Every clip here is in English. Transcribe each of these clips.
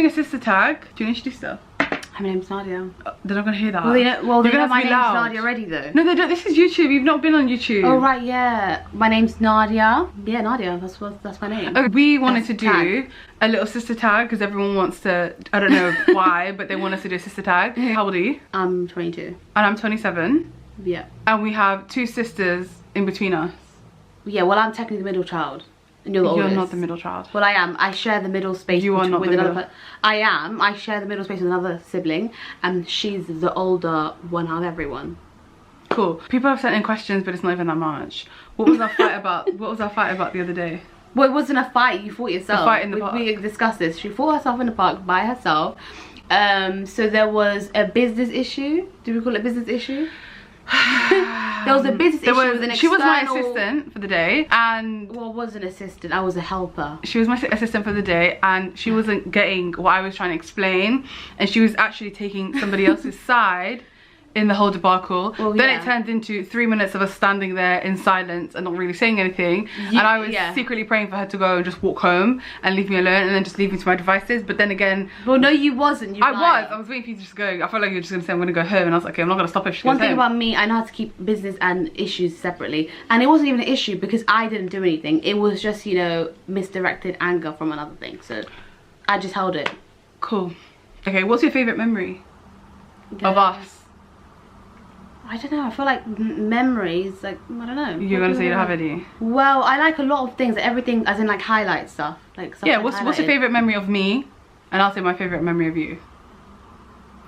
doing a sister tag. Do you introduce yourself? My name's Nadia. They're not gonna hear that. Well, they know my name's loud. Nadia already though. No, they don't. This is YouTube. You've not been on YouTube. Oh right, yeah. My name's Nadia. Yeah, Nadia. That's my name. Okay, we wanted to do a little sister tag because everyone wants to. I don't know why, but they want us to do a sister tag. How old are you? I'm 22. And I'm 27. Yeah. And we have 2 sisters in between us. Yeah. Well, I'm technically the middle child. You're the oldest. You're not the middle child. Well, I am. I share the middle space. You are not with the another. middle. I am. I share the middle space with another sibling, and she's the older one out of everyone. Cool. People have sent in questions, but it's not even that much. What was our fight about? What was our fight about the other day? Well, it wasn't a fight. You fought yourself. A fight in the park. We discussed this. She fought herself in the park by herself. So there was a business issue. Do we call it a business issue? There was a business issue with an external... She was my assistant for the day, and... Well, I was an assistant. I was a helper. She was my assistant for the day, and she wasn't getting what I was trying to explain, and she was actually taking somebody else's side in the whole debacle. Well, then it turned into 3 minutes of us standing there in silence and not really saying anything, and I was secretly praying for her to go and just walk home and leave me alone, and then just leave me to my devices. But then again, well, no, you wasn't. I was waiting for you to just go. I felt like you were just gonna say I'm gonna go home, and I was like, okay, I'm not gonna stop her. One thing about me, I know how to keep business and issues separately, and it wasn't even an issue because I didn't do anything. It was just, you know, misdirected anger from another thing, so I just held it. Cool. Okay, what's your favorite memory of us? I don't know, I feel like memories, like, I don't know. You're gonna say you don't have any? Well, I like a lot of things, everything, as in like highlight stuff. Like stuff yeah, like what's your favourite memory of me? And I'll say my favourite memory of you.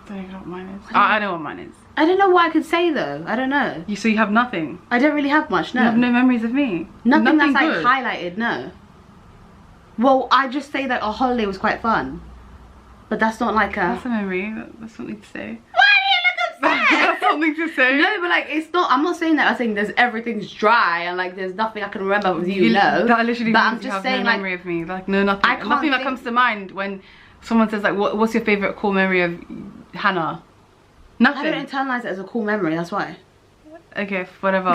I don't know what mine is. I know what mine is. I don't know what I could say though, I don't know. So you have nothing? I don't really have much, no. You have no memories of me? Nothing that's like highlighted, no. Well, I just say that a holiday was quite fun. But that's not like a... That's a memory, that's something to say. That's something to say. No, but like it's not. I'm not saying that. I'm saying there's everything's dry and like there's nothing I can remember with you. No, that literally. But means I'm just you have saying, no memory of me. Like no, nothing. Nothing that comes to mind when someone says like, "What's your favorite cool memory of Hannah?" Nothing. I don't internalize it as a cool memory. That's why. Okay, whatever.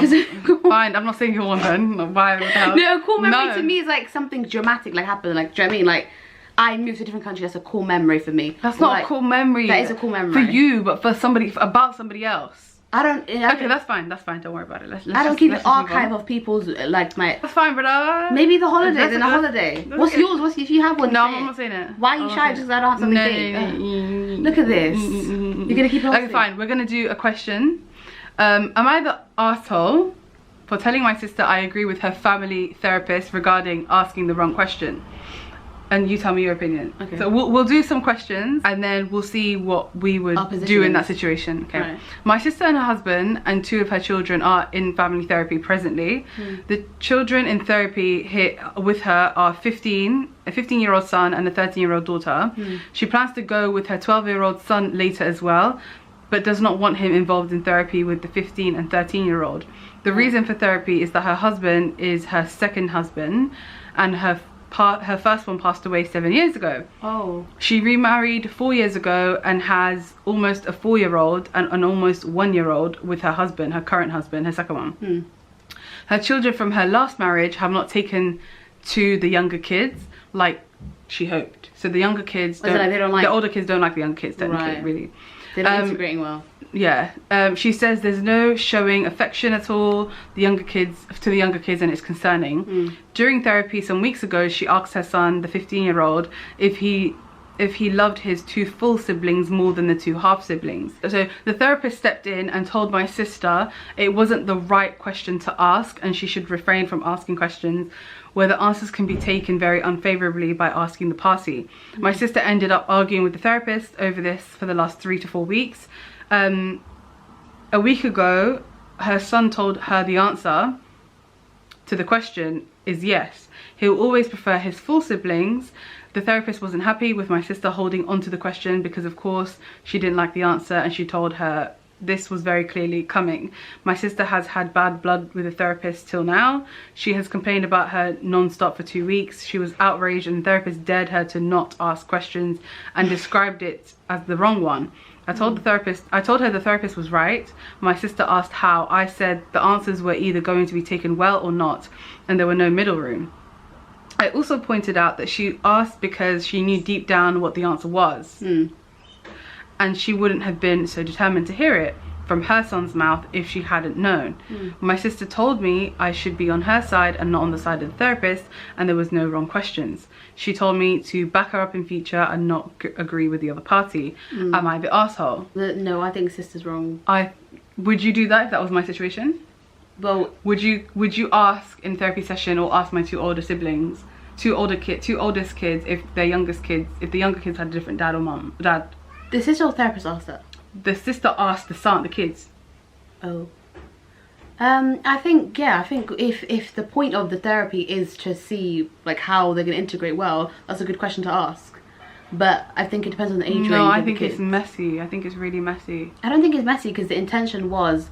Fine. I'm not saying you're one then. Why? No, a cool memory to me is like something dramatic like happened. Like, do you know what I mean? Like, I moved to a different country. That's a cool memory for me. That's not a cool memory. That is a cool memory for you, but for somebody, about somebody else. Okay, that's fine. That's fine. Don't worry about it. I don't keep an archive of people's like my. That's fine, brother. Maybe the holiday. Then a holiday. What's yours? What's if you have one? No, I'm not saying it. Why are you shy? Just 'cause I don't have something big. Look at this. You're gonna keep it. Okay, fine. We're gonna do a question. Am I the arsehole for telling my sister I agree with her family therapist regarding asking the wrong question? And you tell me your opinion. Okay. So we'll do some questions and then we'll see what we would do in that situation. Okay. Right. My sister and her husband and 2 of her children are in family therapy presently. The children in therapy here with her are a 15-year-old son and a 13-year-old daughter. She plans to go with her 12-year-old son later as well, but does not want him involved in therapy with the 15 and 13-year-old. The reason for therapy is that her husband is her second husband and her first one passed away 7 years ago. Oh. She remarried 4 years ago and has almost a 4-year-old and an almost 1-year-old with her husband, her current husband, her second one. Her children from her last marriage have not taken to the younger kids like she hoped. So the younger kids don't, the older kids don't like the younger kids technically, really. They're not integrating well. Yeah, she says there's no showing affection at all to the younger kids, and it's concerning. During therapy some weeks ago, she asked her son, the 15-year-old, if he loved his 2 full siblings more than the 2 half siblings. So the therapist stepped in and told my sister it wasn't the right question to ask and she should refrain from asking questions where the answers can be taken very unfavorably by asking the party. My sister ended up arguing with the therapist over this for the last 3 to 4 weeks. A week ago, her son told her the answer to the question is yes. He'll always prefer his full siblings. The therapist wasn't happy with my sister holding on to the question because of course she didn't like the answer and she told her this was very clearly coming. My sister has had bad blood with the therapist till now. She has complained about her non-stop for 2 weeks. She was outraged and the therapist dared her to not ask questions and described it as the wrong one. I told her the therapist was right. My sister asked how. I said the answers were either going to be taken well or not, and there were no middle room. I also pointed out that she asked because she knew deep down what the answer was. And she wouldn't have been so determined to hear it from her son's mouth if she hadn't known. My sister told me I should be on her side and not on the side of the therapist, and there was no wrong questions. She told me to back her up in future and not agree with the other party. Am I the asshole? No, I think sister's wrong. Would you do that if that was my situation? Well, would you ask in therapy session, or ask my two oldest kids if the younger kids had a different dad or dad? The sister or therapist asked that? The sister asked the kids. Oh. I think if the point of the therapy is to see like how they're gonna integrate well, that's a good question to ask. But I think it depends on the age range. No, I think it's messy. I think it's really messy. I don't think it's messy because the intention was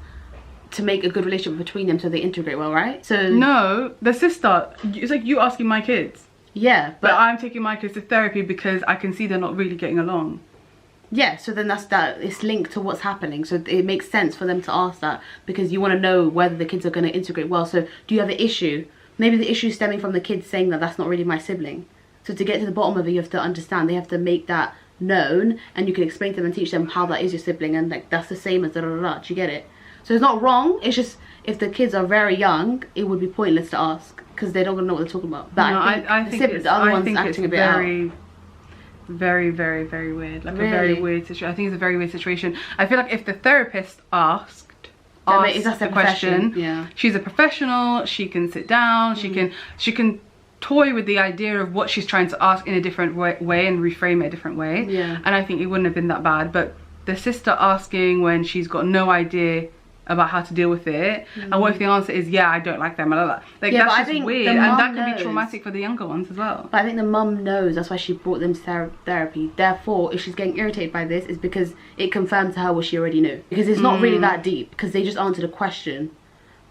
to make a good relationship between them so they integrate well, right? So no, the sister, it's like you asking my kids. Yeah, but I'm taking my kids to therapy because I can see they're not really getting along. Yeah, so then it's linked to what's happening. So it makes sense for them to ask that because you want to know whether the kids are going to integrate well. So do you have an issue? Maybe the issue is stemming from the kids saying that that's not really my sibling. So to get to the bottom of it, you have to understand. They have to make that known, and you can explain to them and teach them how that is your sibling, and like that's the same as da da da da. Do you get it? So it's not wrong. It's just if the kids are very young, it would be pointless to ask because they don't know what they're talking about. But no, I think the other one's acting a bit out. Very weird, like really? A very weird situation. I think it's a very weird situation. I feel like if the therapist asked the question, yeah, she's a professional, she can sit down, she can toy with the idea of what she's trying to ask in a different way and reframe it a different way. Yeah. And I think it wouldn't have been that bad. But the sister asking when she's got no idea about how to deal with it, and what if the answer is yeah, I don't like them, like yeah, that's just weird, and that can be traumatic for the younger ones as well. But I think the mum knows, that's why she brought them to therapy. Therefore, if she's getting irritated by this, it's because it confirms to her what she already knew, because it's not really that deep, because they just answered a question,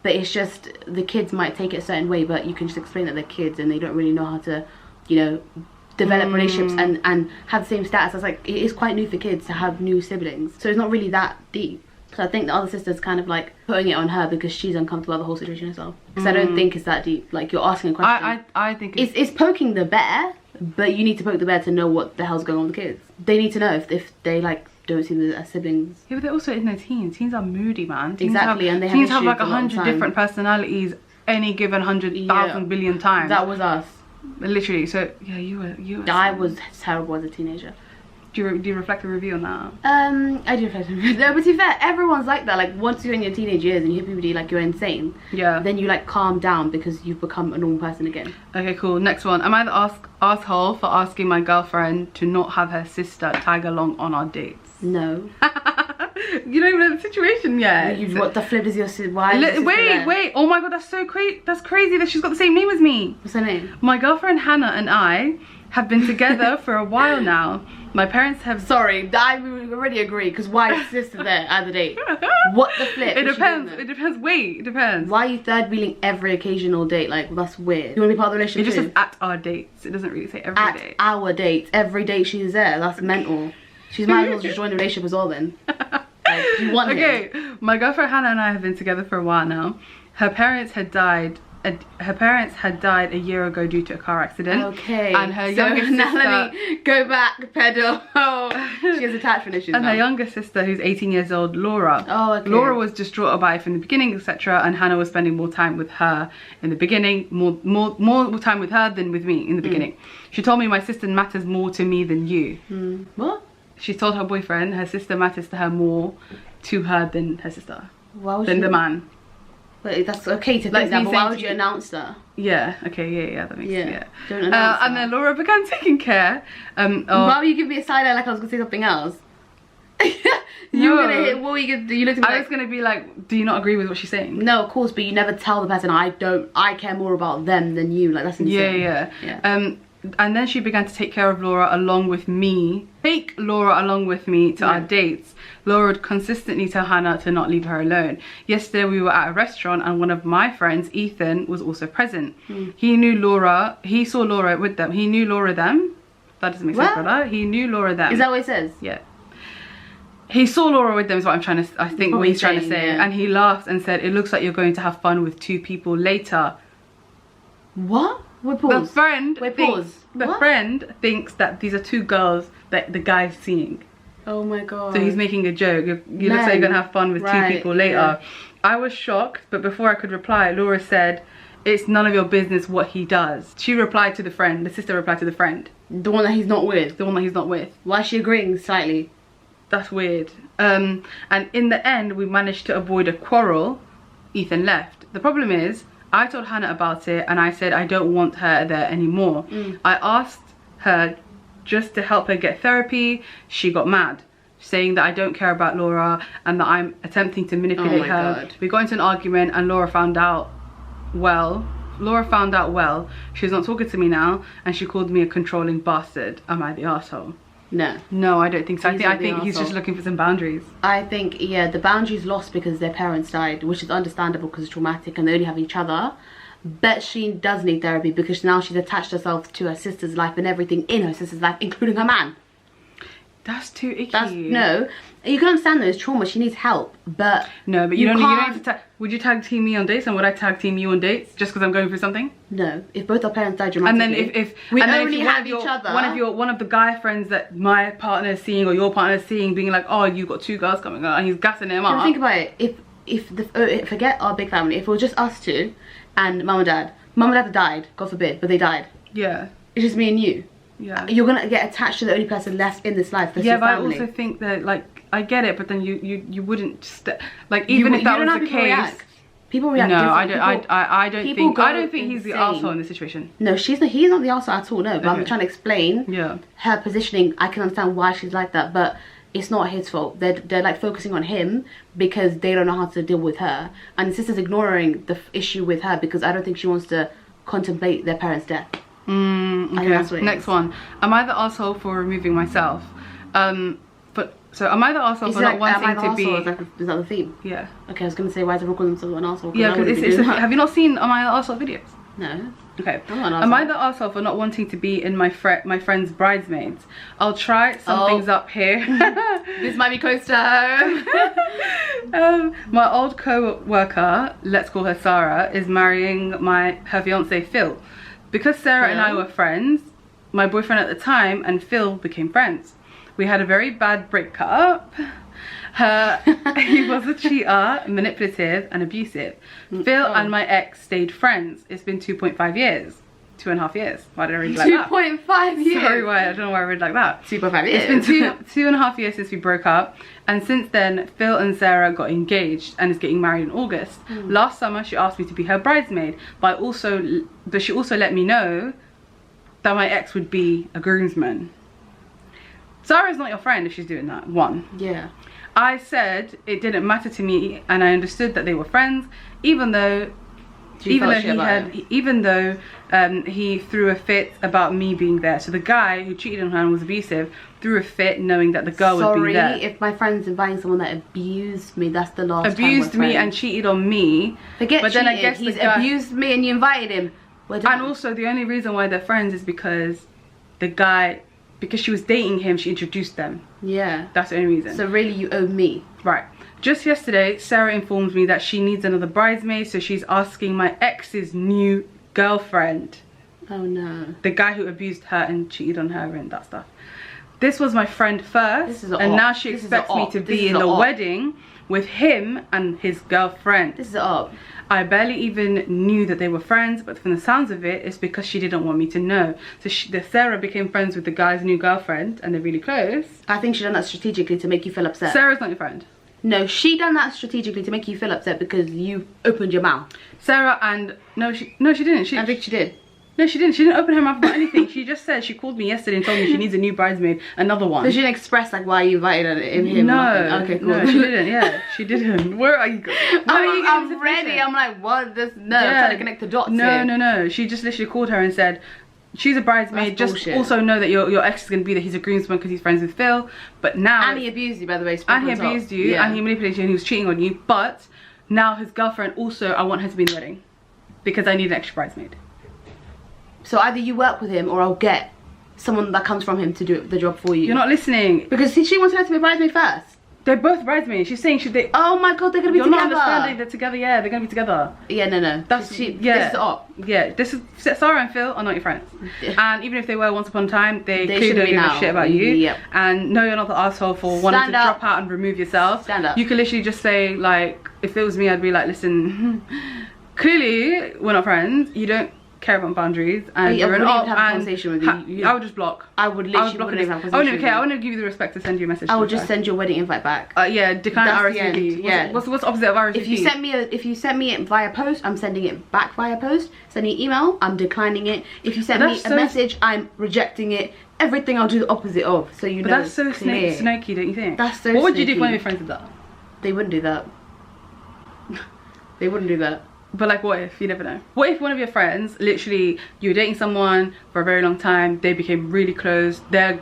but it's just the kids might take it a certain way, but you can just explain that they're kids and they don't really know how to, you know, develop relationships and have the same status. It's like, it is quite new for kids to have new siblings, so it's not really that deep. So I think the other sister's kind of like putting it on her because she's uncomfortable with the whole situation herself. Because I don't think it's that deep. Like, you're asking a question. I think it's poking the bear, but you need to poke the bear to know what the hell's going on with the kids. They need to know if they like don't see them as siblings. Yeah, but they're also in their teens. Teens are moody, man. And teens have like 100 different personalities any given 100,000 billion times. That was us. Literally. So yeah, you were. I was terrible as a teenager. Do you reflect a review on that? I do reflect a review. No, but to be fair, everyone's like that. Like, once you're in your teenage years and you hit puberty, like, you're insane. Yeah. Then you, like, calm down because you've become a normal person again. Okay, cool. Next one. Am I the asshole for asking my girlfriend to not have her sister tag along on our dates? No. You don't even know the situation yet. What the flip is your sister? Why is wait. Oh my god, that's so crazy. That's crazy that she's got the same name as me. What's her name? My girlfriend Hannah and I have been together for a while now. My parents have... Sorry, I already agree, because why is sister there at the date? What the flip? It depends. It depends. Wait, it depends. Why are you third wheeling every occasional date? Like, that's weird. You want to be part of the relationship? It just says at our dates. It doesn't really say every date. At our dates. Every date she's there. That's mental. She might as well just join the relationship as well then. Like, you want him. My girlfriend Hannah and I have been together for a while now. Her parents had died a year ago due to a car accident. Okay. And her younger sister... Now let me go back, pedal. Oh, she has attachment issues And now. her younger sister, who's 18 years old, Laura. Oh, okay. Laura was distraught about it from the beginning, etc. And Hannah was spending more time with her in the beginning. More time with her than with me in the beginning. She told me my sister matters more to me than you. What? She told her boyfriend her sister matters to her more to her than her sister. Why would than the man. But that's okay to think that, but why would you announce that? Yeah, okay, yeah, that makes sense. Don't announce that. And then Laura began taking care why would you give me a side eye like I was going to say something else? You were gonna hit, what were you going to do? You looked at me I was going to be like, do you not agree with what she's saying? No, of course, but you never tell the person, I care more about them than you. Like, that's insane. Yeah. And then she began to take care of Laura along with me. Take Laura along with me to our dates. Laura would consistently tell Hannah to not leave her alone. Yesterday we were at a restaurant and one of my friends, Ethan, was also present. He knew Laura, he saw Laura with them. He knew Laura them. That doesn't make sense, brother. He knew Laura them. Is that what it says? Yeah. He saw Laura with them is what I'm trying to, I think what he's trying to say. Yeah. And he laughed and said, it looks like you're going to have fun with two people later. What? Wait, pause. The friend Wait, thinks, pause. the What? friend thinks that these are two girls that the guy's seeing. Oh my god. So he's making a joke. You look like you're gonna have fun with two people later. Yeah. I was shocked, but before I could reply, Laura said, "It's none of your business what he does." She replied to the friend. The sister replied to the friend. The one that he's not with. The one that he's not with. Why is she agreeing slightly? That's weird. And in the end, we managed to avoid a quarrel. Ethan left. The problem is, I told Hannah about it and I said I don't want her there anymore. I asked her just to help her get therapy. She got mad, saying that I don't care about Laura and that I'm attempting to manipulate her. God. We got into an argument and Laura found out well. She's not talking to me now and she called me a controlling bastard. Am I the asshole? No, I don't think so. I think he's just looking for some boundaries. I think, yeah, the boundaries lost because their parents died, which is understandable because it's traumatic and they only have each other. But she does need therapy because now she's attached herself to her sister's life and everything in her sister's life, including her man. That's too icky. No, you can understand those trauma. She needs help, but no, but you don't need to would you tag team me on dates and would I tag team you on dates just because I'm going through something? No, if both our parents died dramatically, and then if we and then only if have each other, one of the guy friends that my partner is seeing or your partner is seeing, being like, oh, you got two girls coming out, and he's gassing him up. Think about it. If forget our big family, if it was just us two and mum and dad died, God forbid, but they died. Yeah. It's just me and you. Yeah. You're gonna get attached to the only person left in this life. That's yeah, your but family. I also think that, like, I get it, but then you wouldn't like, even if that was the case. People react. No, differently. I don't think he's the arsehole in this situation. No, he's not the arsehole at all. No, but I'm trying to explain her positioning. I can understand why she's like that, but it's not his fault. They're like focusing on him because they don't know how to deal with her, and the sister's ignoring the issue with her because I don't think she wants to contemplate their parents' death. Okay. Next one. Am I the asshole for removing myself? So am I the arsehole for not wanting to be... Is that the theme? Yeah. Okay, I was going to say, why is everyone calling themselves an arsehole? Yeah, because have you not seen Am I the Arsehole videos? No. Okay. Am I the arsehole for not wanting to be in my friend's bridesmaids? I'll try some things up here. This might be close to home. My old co-worker, let's call her Sarah, is marrying her fiance Phil. Because Sarah and I were friends, my boyfriend at the time and Phil became friends. We had a very bad breakup. He was a cheater, manipulative and abusive. Phil and my ex stayed friends. It's been 2.5 years. 2.5 years. Why did I read like that? 2.5 years. Sorry, why? I don't know why I read like that. 2.5 years. It's been 2.5 years since we broke up, and since then Phil and Sarah got engaged and is getting married in August. Last summer she asked me to be her bridesmaid, but she also let me know that my ex would be a groomsman. Sarah's not your friend if she's doing that. One. Yeah. I said it didn't matter to me, and I understood that they were friends, even though he threw a fit about me being there. So the guy who cheated on her and was abusive threw a fit knowing that the girl would be there. Sorry, if my friend's inviting someone that abused me, that's the last abused time me and cheated on me. Forget but cheated. Then I guess he's abused me and you invited him. And also the only reason why they're friends is because the guy, because she was dating him, she introduced them. Yeah. That's the only reason. So really you owe me. Right. Just yesterday, Sarah informed me that she needs another bridesmaid, so she's asking my ex's new girlfriend. Oh no. The guy who abused her and cheated on her and that stuff. This was my friend first, and now she expects me to be in the wedding with him and his girlfriend. This is up. I barely even knew that they were friends, but from the sounds of it, it's because she didn't want me to know. So Sarah became friends with the guy's new girlfriend, and they're really close. I think she done that strategically to make you feel upset. Sarah's not your friend. No, she done that strategically to make you feel upset because you opened your mouth. Sarah and no, she didn't. I think she did. No, she didn't. She didn't open her mouth about anything. She just said, she called me yesterday and told me she needs a new bridesmaid, another one. So she didn't express like why you invited him. No. Okay, cool. No, she didn't. Yeah, she didn't. Where are you going? I'm ready. I'm like, what? I'm trying to connect the dots. No. She just literally called her and said, she's a bridesmaid. That's just bullshit. Also know that your ex is going to be there. He's a groomsman because he's friends with Phil. But now... And he abused you, by the way. And he abused you. Yeah. And he manipulated you and he was cheating on you. But now his girlfriend also, I want her to be in the wedding. Because I need an extra bridesmaid. So either you work with him or I'll get someone that comes from him to do the job for you. You're not listening. Because she wanted her to be a bridesmaid first. They're both bridesmaids. She's saying they. Oh my god, they're gonna be You're together. not understanding. They're together. Yeah, they're gonna be together. Yeah, no. That's yeah. This is up. Yeah, this is Sarah and Phil are not your friends. And even if they were once upon a time, they clearly don't give a shit about you. Yep. And no, you're not the asshole for wanting to drop out and remove yourself. Stand up. You can literally just say, like, if it was me, I'd be like, listen, clearly we're not friends. You don't care about boundaries, and I wouldn't even have a and conversation with you. I would just block. I would literally wouldn't even have a conversation. I wouldn't care. I wouldn't give you the respect to send you a message. I would just send your wedding invite back. Yeah, decline RSVP. Yeah. What's opposite of RSVP? If you send me it via post, I'm sending it back via post. Send me an email, I'm declining it. If you send me a message, I'm rejecting it. Everything I'll do the opposite of. So you know. But that's so snaky, don't you think? That's so. What would you do if one of your friends did that? They wouldn't do that. They wouldn't do that. But like, what if? You never know. What if one of your friends, literally, you were dating someone for a very long time, they became really close, they're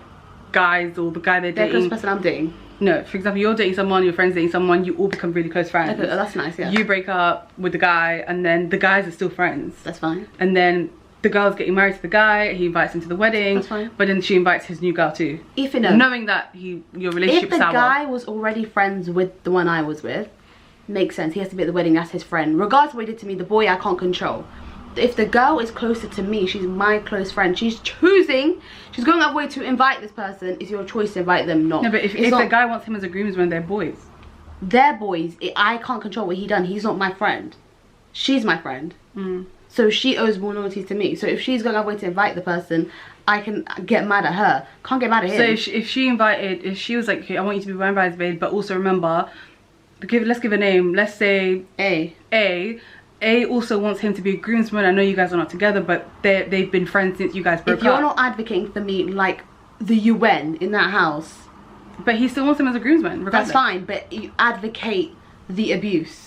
guys, or the guy they're dating. They're close person I'm dating. No, for example, you're dating someone, your friend's dating someone, you all become really close friends. Okay, that's nice, yeah. You break up with the guy, and then the guys are still friends. That's fine. And then the girl's getting married to the guy, he invites him to the wedding. That's fine. But then she invites his new girl too. If you know. Knowing that your relationship's sour. If the guy was already friends with the one I was with, makes sense. He has to be at the wedding, that's his friend. Regardless of what he did to me, the boy I can't control. If the girl is closer to me, she's my close friend, she's choosing, she's going out of way to invite this person, it's your choice to invite them, not. No, but if the guy wants him as a groomsman, they're boys. They're boys. I can't control what he done. He's not my friend. She's my friend. So she owes more loyalty to me. So if she's going out of way to invite the person, I can get mad at her. Can't get mad at him. So if she was like, okay, I want you to be my bridesmaid, but also remember, let's give a name. Let's say A also wants him to be a groomsman. I know you guys are not together, but they've been friends since you guys broke up. If you're not advocating for me like the UN in that house, but he still wants him as a groomsman regardless. That's fine, but you advocate the abuse.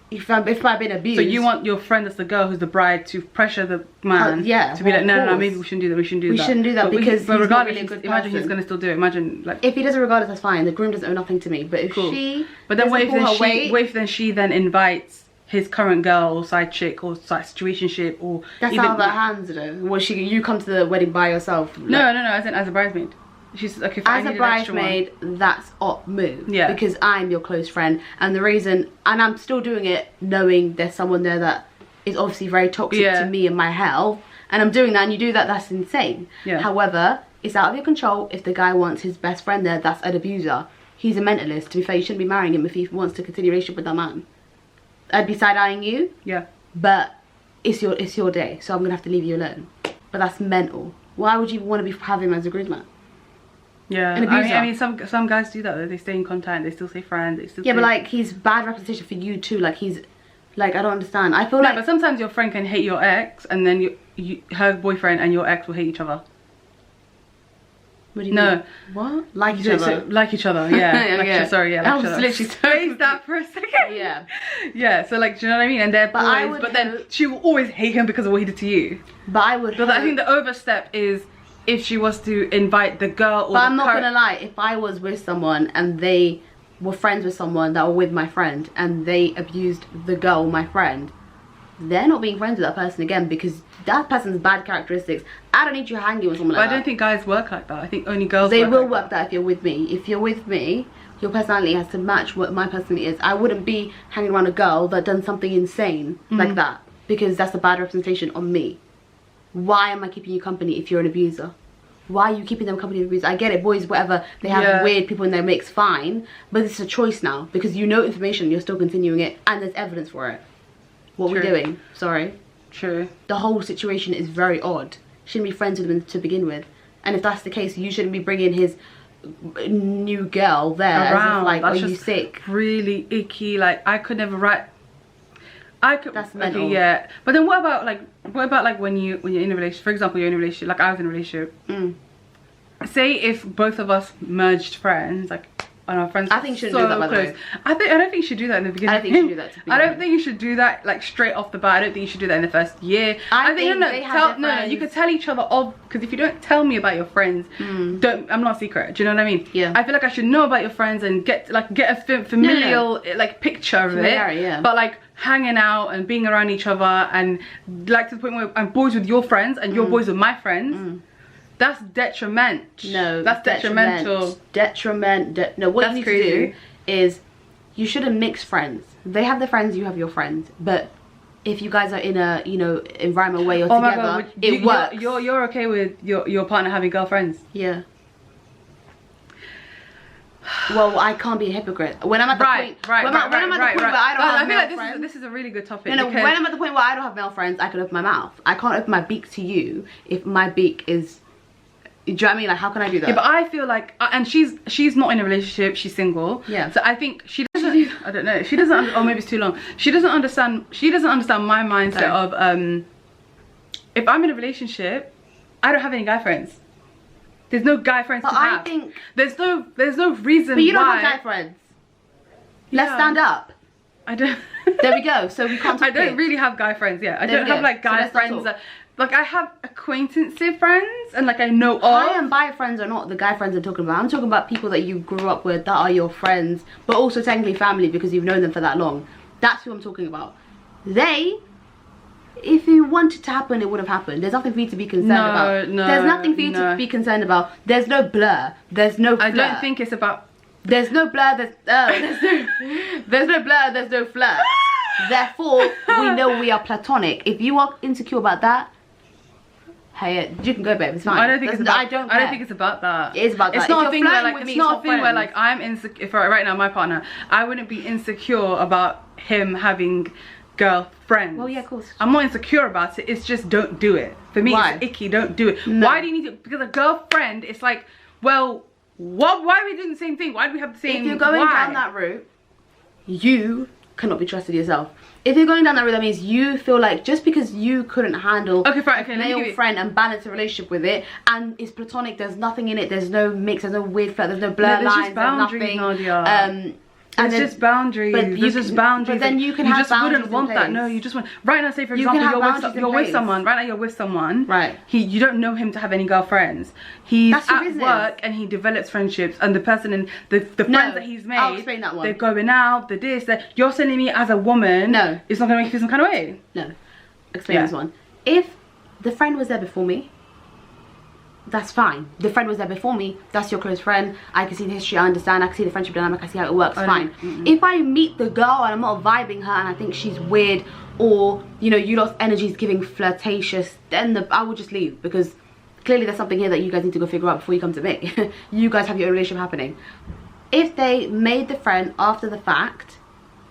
If I've been abused, so you want your friend that's the girl who's the bride to pressure the man to be like, no, maybe we shouldn't do that, we shouldn't do that because but regardless, really a good imagine person. he's gonna still do it. Imagine, like, if he does it regardless, that's fine. The groom doesn't owe nothing to me. But if but then what if she then invites his current girl or side chick or side situationship, or that's even, how that hands though. Was you come to the wedding by yourself? No, as a bridesmaid. She's like, as a bridesmaid, that's op move. Yeah. Because I'm your close friend, and the reason, and I'm still doing it knowing there's someone there that is obviously very toxic to me and my health, and I'm doing that, and you do that, that's insane. Yeah. However, it's out of your control. If the guy wants his best friend there, that's an abuser. He's a mentalist. To be fair, you shouldn't be marrying him if he wants to continue a relationship with that man. I'd be side-eyeing you. Yeah. But it's your day, so I'm gonna have to leave you alone. But that's mental. Why would you want to have him as a groomsman? Yeah, I mean, some guys do that though. They stay in contact, they still say friends, they still but like, he's bad reputation for you too. Like, he's like, I don't understand. I feel like, but sometimes your friend can hate your ex, and then her boyfriend and your ex will hate each other. What do you mean? What? Like each other? Like each other, yeah. Sorry, I was literally phrased that for a second. Yeah. Yeah, so like, do you know what I mean? And they're boys, but then she will always hate him because of what he did to you. But I would. But I think the overstep is if she was to invite the girl or but I'm not gonna lie, if I was with someone and they were friends with someone that were with my friend and they abused the girl, my friend, they're not being friends with that person again because that person's bad characteristics. I don't need you hanging with someone like that. I don't think guys work like that. I think only girls They will work that if you're with me. If you're with me, your personality has to match what my personality is. I wouldn't be hanging around a girl that done something insane like that because that's a bad representation on me. Why am I keeping you company if you're an abuser? Why are you keeping them company with abusers? I get it, boys, whatever, they have weird people in their mix, fine. But it's a choice now because you know information, you're still continuing it, and there's evidence for it. What we're doing, sorry. True. The whole situation is very odd. Shouldn't be friends with him to begin with. And if that's the case, you shouldn't be bringing his new girl there around. As if, like, are you sick? Really icky. Like, I could never write. That's mental. Okay, yeah. But then what about like when you're in a relationship? For example, you're in a relationship. Like I was in a relationship. Say if both of us merged friends, like, and our friends. I think you shouldn't do that, by the way. I don't think you should do that in the beginning. I think you should do that to begin I don't think you should do that like straight off the bat. I don't think you should do that in the first year. I think no, you could tell each other off, because if you don't tell me about your friends, I'm not secret. Do you know what I mean? Yeah. I feel like I should know about your friends and get a familial like picture of it. Yeah. But like hanging out and being around each other and like to the point where I'm boys with your friends and you're boys with my friends. That's detriment. No, that's detrimental. No, what that's you need crazy. to do is you shouldn't mix friends. They have their friends, you have your friends, but if you guys are in a, you know, environment where you're together, God, it works. You're okay with your partner having girlfriends? Yeah. Well, I can't be a hypocrite. When I'm at the point, when I'm at the point where I don't have male friends. This is a really good topic. No, when I'm at the point where I don't have male friends, I can open my mouth. I can't open my beak to you if my beak is. Do you know what I mean? Like, how can I do that? Yeah, but I feel like, and she's not in a relationship. She's single. Yeah. So I think she doesn't. I don't know. She doesn't. Or maybe it's too long. She doesn't understand. She doesn't understand my mindset of if I'm in a relationship, I don't have any guy friends. There's no guy friends to have. I think there's no reason. But you don't have guy friends. Let's stand up. I don't. There we go. So we can't. I don't really have guy friends. Yeah, I don't have like guy friends. Like I have acquaintances friends and like I know of. High and bi friends are not the guy friends I'm talking about. I'm talking about people that you grew up with that are your friends, but also technically family because you've known them for that long. That's who I'm talking about. If you want it to happen, it would have happened. There's nothing for you to be concerned about. There's nothing for you to be concerned about. There's no blur. There's no flirt. I don't think it's about. There's no blur. There's no blur. There's no flirt. Therefore, we know we are platonic. If you are insecure about that, hey, you can go, babe. It's fine. I don't think it's about. I don't think it's about that. It is about that. It's not a thing where like. It's not a thing where like I'm insecure. If right now my partner, I wouldn't be insecure about him having girlfriends. Well, yeah, of course. I'm not insecure about it. It's just don't do it. For me, it's icky. Don't do it. No. Why do you need to? Because a girlfriend, it's like, well, what? Why are we doing the same thing? Why do we have the same? If you're going down that route, you cannot be trusted yourself. If you're going down that route, that means you feel like just because you couldn't handle a male friend and balance a relationship with it, and it's platonic, there's nothing in it, there's no mix, there's no weird flirt, there's no blur lines, there's nothing. Nadia. It's just boundaries. There's just boundaries. But then you can have boundaries. You just wouldn't want that. No, you just want. Right now, say for example, you're with someone. Right now, you're with someone. Right. You don't know him to have any girlfriends. He's at work and he develops friendships, and the person in the friends that he's made. I'll explain that one. They're going out. They're this. That you're telling me as a woman. No. It's not gonna make you feel some kind of way. No. Explain this one. If the friend was there before me, that's fine. The friend was there before me. That's your close friend. I can see the history. I understand. I can see the friendship dynamic. I see how it works. Fine. If I meet the girl and I'm not vibing her and I think she's weird, or you know, you lost energy is giving flirtatious, then I will just leave, because clearly there's something here that you guys need to go figure out before you come to me. You guys have your relationship happening. If they made the friend after the fact,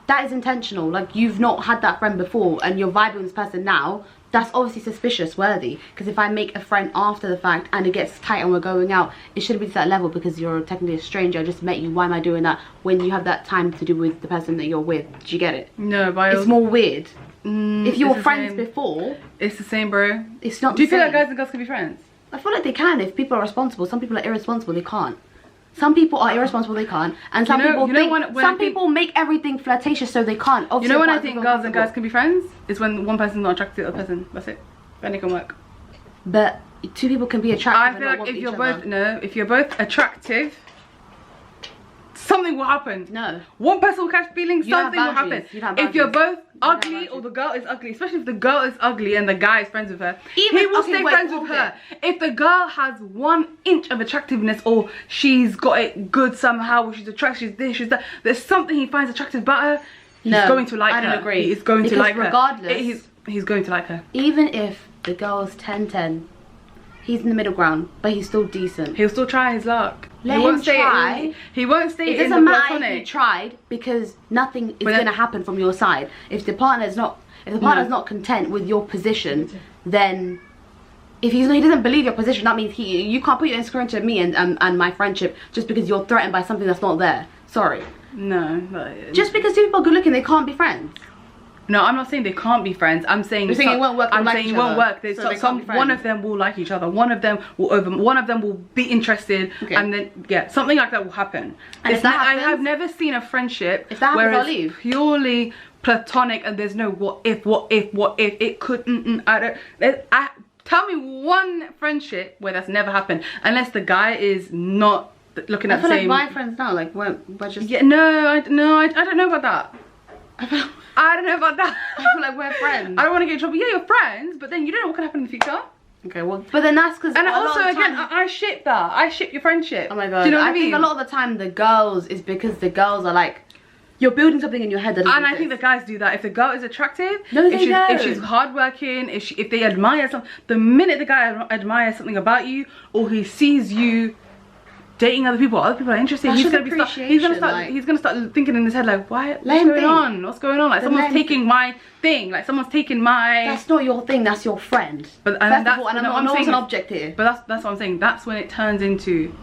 that is intentional. Like, you've not had that friend before and you're vibing with this person now. That's obviously suspicious worthy, because if I make a friend after the fact and it gets tight and we're going out, it shouldn't be to that level because you're technically a stranger. I just met you. Why am I doing that when you have that time to do with the person that you're with? Do you get it? No, but it's more weird. If you were friends before, it's the same, bro. It's not. Do you feel like guys and girls can be friends? I feel like they can if people are responsible. Some people are irresponsible. They can't. Some people are irresponsible, they can't, and some people make everything flirtatious, so they can't. Obviously, you know when I think girls and guys can be friends is when one person's not attracted to the other person. That's it. Then it can work. But two people can be attractive. I feel like if you're both attractive, something will happen. No. One person will catch feelings, something will happen. If you're both ugly or the girl is ugly, especially if the girl is ugly and the guy is friends with her, he will stay friends with her. If the girl has 1 inch of attractiveness, or she's got it good somehow, or she's attractive, she's this, she's that, there's something he finds attractive about her, he's going to like her. I don't agree. He is going to like her. Regardless, he's going to like her. Even if the girl's 10-10, he's in the middle ground, but he's still decent. He'll still try his luck. Let him try. He won't stay in the platonic. It doesn't matter if he tried, because nothing is going to happen from your side. If the partner's not not content with your position, then if he doesn't believe your position, that means you can't put your insecurity into me and my friendship just because you're threatened by something that's not there. Sorry. No. Just because two people are good looking, they can't be friends. No, I'm not saying they can't be friends. I'm saying it won't work. I'm saying it won't work. One of them will like each other. One of them will be interested, and then something like that will happen. And if that happens, I have never seen a friendship where it's purely platonic and there's no what if it could. Tell me one friendship where that's never happened, unless the guy is not looking at the same. I feel like my friends now, like we're just. Yeah, I don't know about that. I don't know about that. I feel like we're friends. I don't want to get in trouble. Yeah, you're friends, but then you don't know what can happen in the future. Okay, well, but then that's because. And also, again, I ship that. I ship your friendship. Oh my god. Do you know what I mean? think a lot of the time the girls is because the girls are like, you're building something in your head that doesn't And I exist. think the guys do that. If the girl is attractive, No, they don't. if she's hardworking, if they admire something, the minute the guy admires something about you, or he sees you dating other people are interested, That's he's gonna start thinking in his head like, what's going on? What's going on? Like someone's taking my thing. Like someone's taking my. That's not your thing. That's your friend. But I'm saying an object here. But that's what I'm saying. That's when it turns into.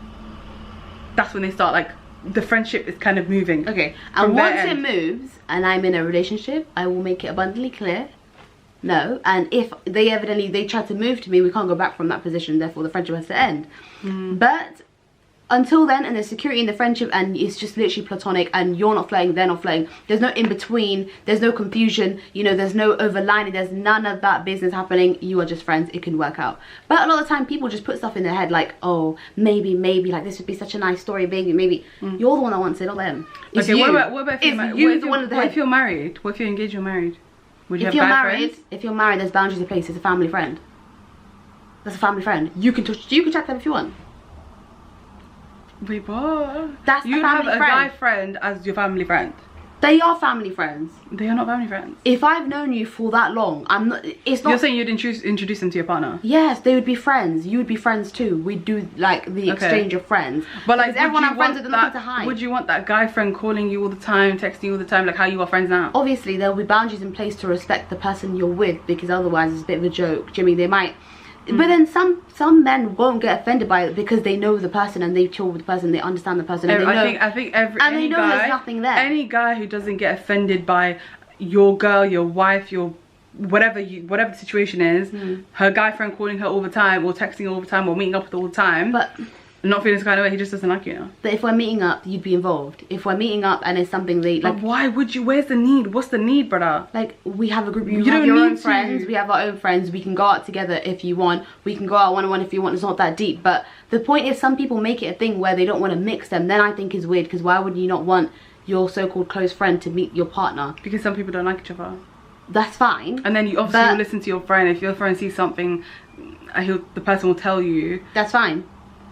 That's when they start like the friendship is kind of moving. Okay, and once it moves, and I'm in a relationship, I will make it abundantly clear. No, and if they try to move to me, we can't go back from that position. Therefore, the friendship has to end. But until then, and there's security in the friendship, and it's just literally platonic, and you're not flirting, they're not flirting, there's no in between, there's no confusion, you know, there's no overlining, there's none of that business happening. You are just friends. It can work out. But a lot of the time people just put stuff in their head like, oh, maybe like this would be such a nice story, maybe you're the one that wants it, not them. It's okay, you. what about if you're married? What if you're engaged or married? Would you have guy friends? If you're married, there's boundaries in place. It's a family friend. That's a family friend. You can chat to them if you want. Wait, what? That's You'd have a guy friend as your family friend. They are family friends. They are not family friends. If I've known you for that long, I'm not. It's not. You're saying you'd introduce them to your partner? Yes, they would be friends. You would be friends too. We'd do like the exchange of friends. But like, everyone I'm friends with, nothing to hide. Would you want that guy friend calling you all the time, texting you all the time, like how you are friends now? Obviously, there will be boundaries in place to respect the person you're with, because otherwise it's a bit of a joke. Jimmy, they might. But then some men won't get offended by it because they know the person and they chill with the person, they understand the person, and they know. I think they know there's nothing there. Any guy who doesn't get offended by your girl, your wife, your whatever the situation is, her guy friend calling her all the time, or texting her all the time, or meeting up with her all the time, but not feeling this kind of way, he just doesn't like you now. But if we're meeting up, you'd be involved. If we're meeting up and it's something they like. But why would you? Where's the need? What's the need, brother? Like, we have a group. You have your own friends. We have our own friends. We can go out together if you want. We can go out one-on-one if you want. It's not that deep. But the point is, some people make it a thing where they don't want to mix them. Then I think is weird, because why would you not want your so-called close friend to meet your partner? Because some people don't like each other. That's fine. And then you obviously listen to your friend. If your friend sees something, the person will tell you. That's fine.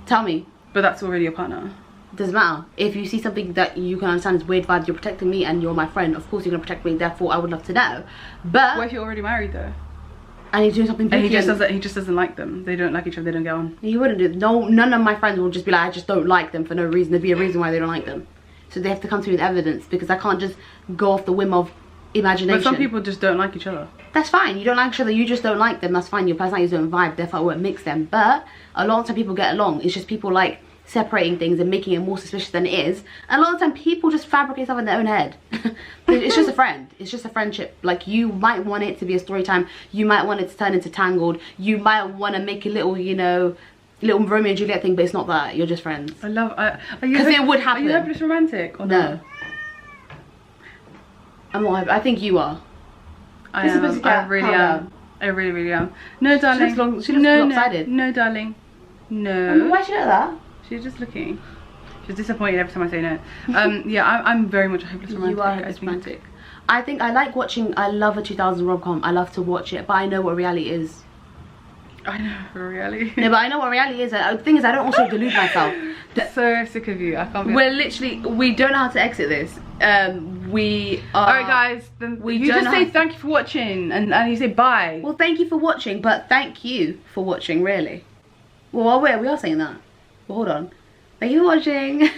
Tell me. But that's already your partner. Doesn't matter. If you see something that you can understand is weird vibes, you're protecting me and you're my friend, of course you're going to protect me, therefore I would love to know. But what if you're already married though? And he's doing something big, and he just doesn't like them. They don't like each other, they don't get on. He wouldn't do. No, none of my friends will just be like, I just don't like them for no reason. There'd be a reason why they don't like them. So they have to come to me with evidence, because I can't just go off the whim of imagination. But some people just don't like each other. That's fine. You don't like each other, you just don't like them. That's fine. Your personalities don't vibe, therefore I won't mix them. But a lot of time people get along. It's just people like separating things and making it more suspicious than it is. And a lot of the time people just fabricate stuff in their own head. It's just a friend. It's just a friendship. Like, you might want it to be a story time. You might want it to turn into Tangled. You might want to make a little, you know, little Romeo and Juliet thing, but it's not that. You're just friends. I love. Because it would happen. Are you hopeless romantic or no? I'm not. I think you are. I am. I really am. I really, really am. No, darling. She looks lopsided. No, darling. No. Why should you know that? She's just looking. She's disappointed every time I say no. Yeah, I'm very much a hopeless romantic. You are hopeless romantic. I think I like watching. I love a 2000s rom-com. I love to watch it, but I know what reality is. I know what reality. No, but I know what reality is. The thing is, I don't also delude myself. So sick of you. I can't be. We don't know how to exit this. We are. Alright, guys. Then you just say thank you for watching, and you say bye. Well, thank you for watching, but thank you for watching, really. Well, we are saying that. Well, hold on. Thank you for watching.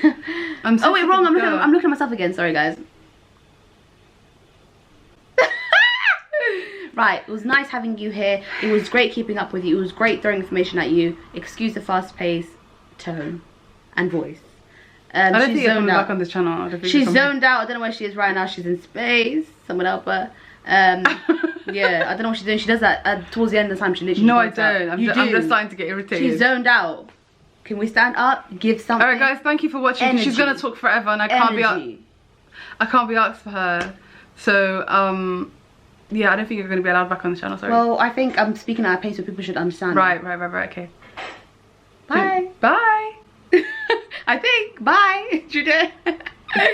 Oh wait, wrong. I'm looking at myself again. Sorry, guys. Right, it was nice having you here. It was great keeping up with you. It was great throwing information at you. Excuse the fast pace, tone, and voice. I don't think you're coming back on this channel. She's zoned out. I don't know where she is right now. She's in space. Someone help her. Yeah, I don't know what she's doing. She does that towards the end of the time. She literally. No, I don't. I'm just starting to get irritated. She's zoned out. Can we stand up? Give something. Alright, guys. Thank you for watching. She's gonna talk forever, and I can't be asked for her. So yeah, I don't think you're going to be allowed back on the channel, sorry. Well, I think I'm speaking at a pace where people should understand. Right, okay. Bye. Bye. I think. Bye.